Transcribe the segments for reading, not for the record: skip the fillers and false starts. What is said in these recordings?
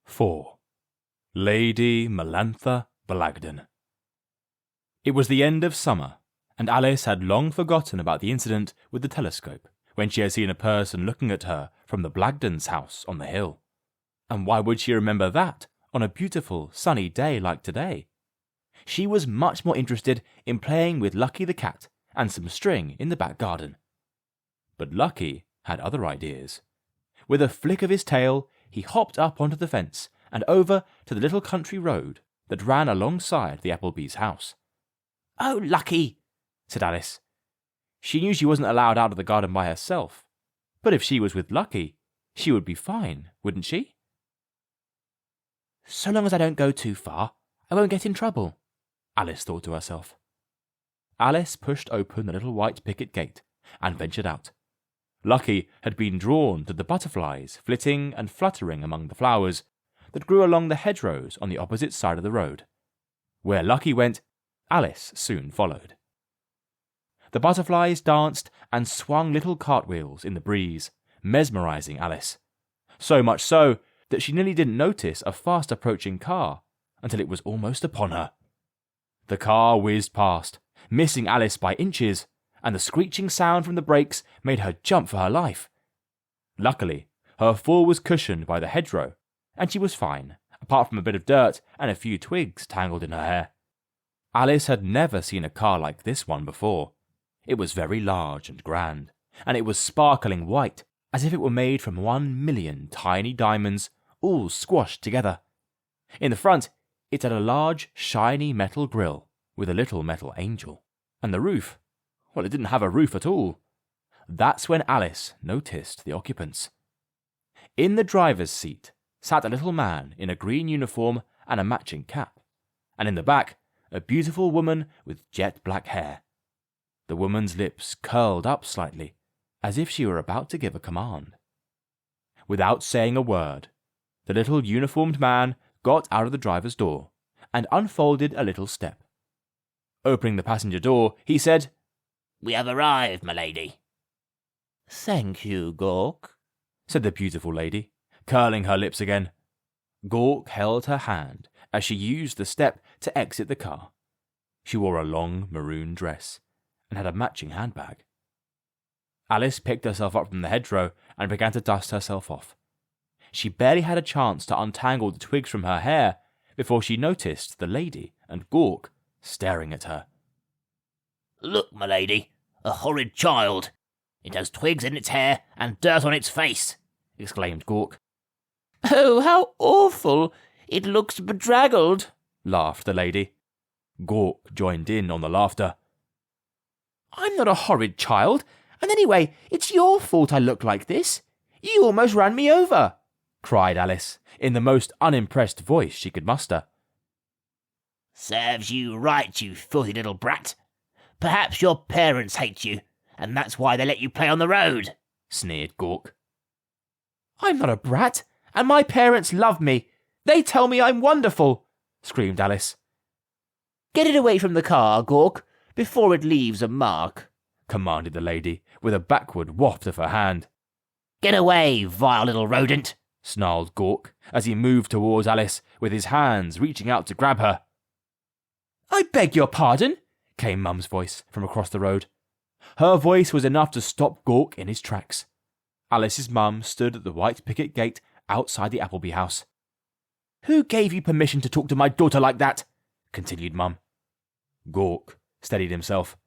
4. Lady Melantha Blagden. It was the end of summer, and Alice had long forgotten about the incident with the telescope when she had seen a person looking at her from the Blagden's house on the hill. And why would she remember that on a beautiful sunny day like today? She was much more interested in playing with Lucky the cat and some string in the back garden. But Lucky had other ideas. With a flick of his tail, he hopped up onto the fence and over to the little country road that ran alongside the Appleby's house. "Oh, Lucky," said Alice. She knew she wasn't allowed out of the garden by herself, but if she was with Lucky, she would be fine, wouldn't she? "So long as I don't go too far, I won't get in trouble," Alice thought to herself. Alice pushed open the little white picket gate and ventured out. Lucky had been drawn to the butterflies flitting and fluttering among the flowers that grew along the hedgerows on the opposite side of the road. Where Lucky went, Alice soon followed. The butterflies danced and swung little cartwheels in the breeze, mesmerizing Alice. So much so that she nearly didn't notice a fast-approaching car until it was almost upon her. The car whizzed past, missing Alice by inches, and the screeching sound from the brakes made her jump for her life. Luckily, her fall was cushioned by the hedgerow, and she was fine, apart from a bit of dirt and a few twigs tangled in her hair. Alice had never seen a car like this one before. It was very large and grand, and it was sparkling white, as if it were made from 1,000,000 tiny diamonds, all squashed together. In the front, it had a large, shiny metal grille with a little metal angel, and the roof, well, it didn't have a roof at all. That's when Alice noticed the occupants. In the driver's seat sat a little man in a green uniform and a matching cap, and in the back, a beautiful woman with jet black hair. The woman's lips curled up slightly, as if she were about to give a command. Without saying a word, the little uniformed man got out of the driver's door and unfolded a little step. Opening the passenger door, he said, "We have arrived, my lady." "Thank you, Gawk," said the beautiful lady, curling her lips again. Gawk held her hand as she used the step to exit the car. She wore a long maroon dress and had a matching handbag. Alice picked herself up from the hedgerow and began to dust herself off. She barely had a chance to untangle the twigs from her hair before she noticed the lady and Gawk staring at her. "Look, my lady, a horrid child. It has twigs in its hair and dirt on its face," exclaimed Gawk. "Oh, how awful! It looks bedraggled," laughed the lady. Gawk joined in on the laughter. "I'm not a horrid child, and anyway, it's your fault I look like this. You almost ran me over," cried Alice, in the most unimpressed voice she could muster. "Serves you right, you filthy little brat. Perhaps your parents hate you, and that's why they let you play on the road," sneered Gawk. "I'm not a brat, and my parents love me. They tell me I'm wonderful," screamed Alice. "Get it away from the car, Gawk, before it leaves a mark," commanded the lady, with a backward waft of her hand. "Get away, vile little rodent," snarled Gawk, as he moved towards Alice, with his hands reaching out to grab her. "I beg your pardon," came Mum's voice from across the road. Her voice was enough to stop Gawk in his tracks. Alice's mum stood at the white picket gate outside the Appleby house. "Who gave you permission to talk to my daughter like that?" continued Mum. Gawk steadied himself.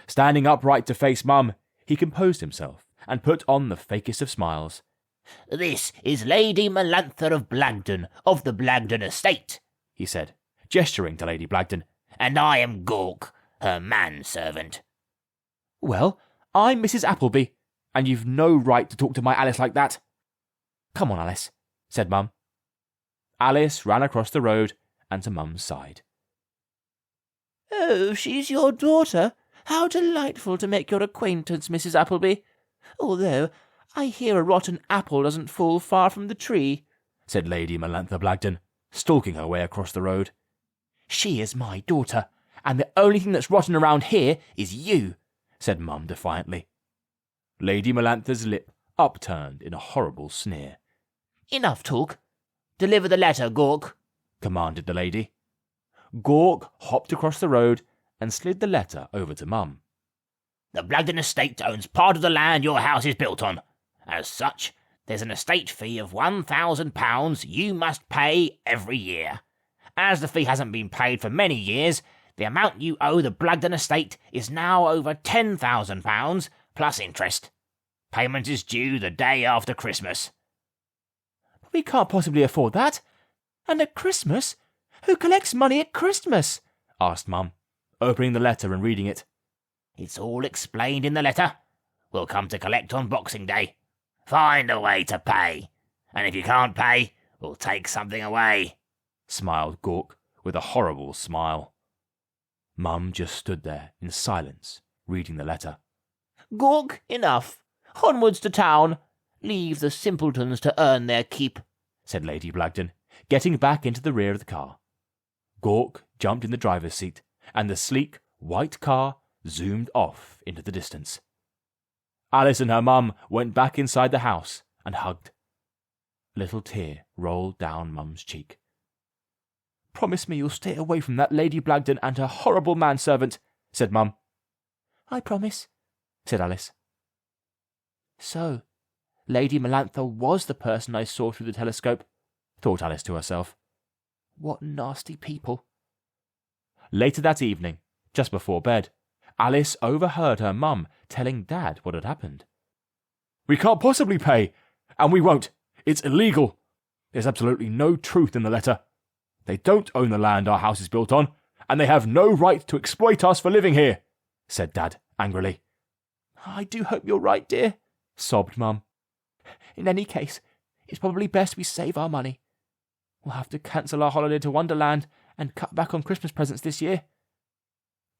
Standing upright to face Mum, he composed himself and put on the fakest of smiles. "This is Lady Melantha of Blagden, of the Blagden estate," he said, gesturing to Lady Blagden. "And I am Gawk, her manservant." "Well, I'm Mrs. Appleby, and you've no right to talk to my Alice like that." "Come on, Alice," said Mum. Alice ran across the road and to Mum's side. "Oh, she's your daughter? How delightful to make your acquaintance, Mrs. Appleby. Although I hear a rotten apple doesn't fall far from the tree," said Lady Melantha Blagden, stalking her way across the road. "She is my daughter, and the only thing that's rotten around here is you," said Mum defiantly. Lady Melantha's lip upturned in a horrible sneer. "Enough talk. Deliver the letter, Gawk, commanded the lady. Gawk hopped across the road and slid the letter over to Mum. The Blagden estate owns part of the land your house is built on. As such, there's an estate fee of £1,000 you must pay every year. As the fee hasn't been paid for many years, the amount you owe the Blagden estate is now over £10,000 plus interest. Payment is due the day after Christmas. We can't possibly afford that. And at Christmas? Who collects money at Christmas? Asked Mum, opening the letter and reading it. It's all explained in the letter. We'll come to collect on Boxing Day. Find a way to pay. And if you can't pay, we'll take something away, smiled Gawk with a horrible smile. Mum just stood there in silence, reading the letter. Gawk, enough. Onwards to town. Leave the simpletons to earn their keep, said Lady Blagden, getting back into the rear of the car. Gawk jumped in the driver's seat, and the sleek, white car zoomed off into the distance. Alice and her mum went back inside the house and hugged. A little tear rolled down Mum's cheek. Promise me you'll stay away from that Lady Blagden and her horrible manservant, said Mum. I promise, said Alice. So, Lady Melantha was the person I saw through the telescope, thought Alice to herself. What nasty people. Later that evening, just before bed, Alice overheard her mum telling Dad what had happened. We can't possibly pay, and we won't. It's illegal. There's absolutely no truth in the letter. They don't own the land our house is built on, and they have no right to exploit us for living here, said Dad angrily. I do hope you're right, dear, sobbed Mum. In any case, it's probably best we save our money. We'll have to cancel our holiday to Wonderland and cut back on Christmas presents this year.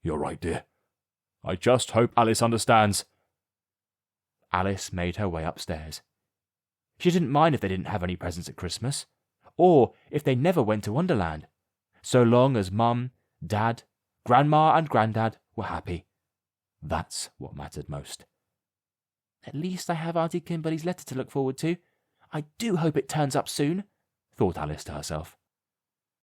You're right, dear. I just hope Alice understands. Alice made her way upstairs. She didn't mind if they didn't have any presents at Christmas, or if they never went to Wonderland, so long as Mum, Dad, Grandma and Grandad were happy. That's what mattered most. At least I have Auntie Kimberly's letter to look forward to. I do hope it turns up soon, thought Alice to herself.